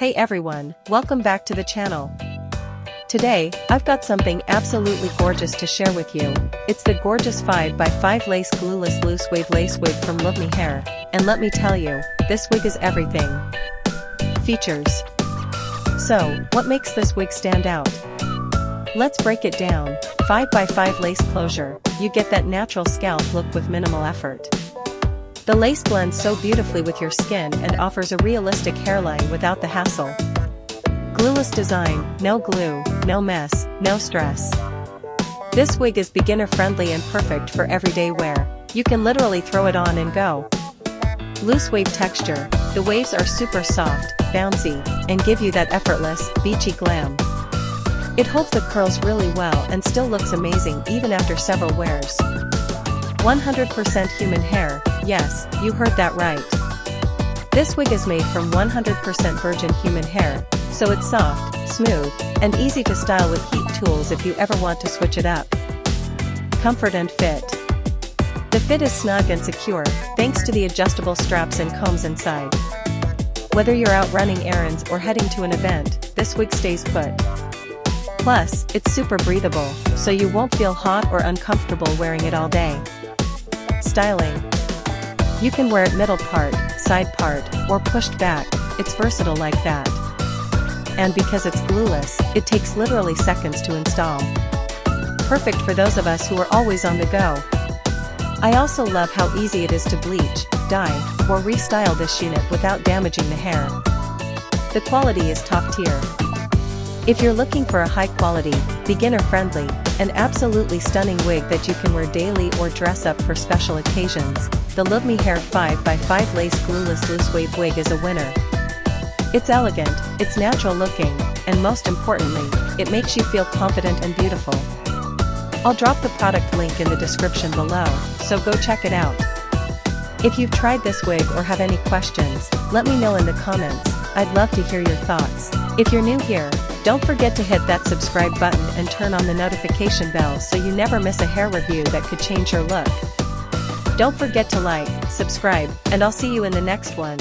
Hey everyone, welcome back to the channel. Today, I've got something absolutely gorgeous to share with you. It's the gorgeous 5x5 lace glueless loose wave lace wig from Luvme Hair, and let me tell you, this wig is everything. Features. So, what makes this wig stand out? Let's break it down. 5x5 lace closure, you get that natural scalp look with minimal effort. The lace blends so beautifully with your skin and offers a realistic hairline without the hassle. Glueless design, no glue, no mess, no stress. This wig is beginner-friendly and perfect for everyday wear. You can literally throw it on and go. Loose wave texture, the waves are super soft, bouncy, and give you that effortless, beachy glam. It holds the curls really well and still looks amazing even after several wears. 100% human hair, yes, you heard that right. This wig is made from 100% virgin human hair, so it's soft, smooth, and easy to style with heat tools if you ever want to switch it up. Comfort and fit. The fit is snug and secure, thanks to the adjustable straps and combs inside. Whether you're out running errands or heading to an event, this wig stays put. Plus, it's super breathable, so you won't feel hot or uncomfortable wearing it all day. Styling. You can wear it middle part, side part, or pushed back, it's versatile like that. And because it's glueless, it takes literally seconds to install. Perfect for those of us who are always on the go. I also love how easy it is to bleach, dye, or restyle this unit without damaging the hair. The quality is top tier. If you're looking for a high-quality, beginner-friendly, and absolutely stunning wig that you can wear daily or dress up for special occasions, the Luvme Hair 5x5 Lace Glueless Loose Wave Wig is a winner. It's elegant, it's natural looking, and most importantly, it makes you feel confident and beautiful. I'll drop the product link in the description below, so go check it out. If you've tried this wig or have any questions, let me know in the comments. I'd love to hear your thoughts. If you're new here, don't forget to hit that subscribe button and turn on the notification bell so you never miss a hair review that could change your look. Don't forget to like, subscribe, and I'll see you in the next one.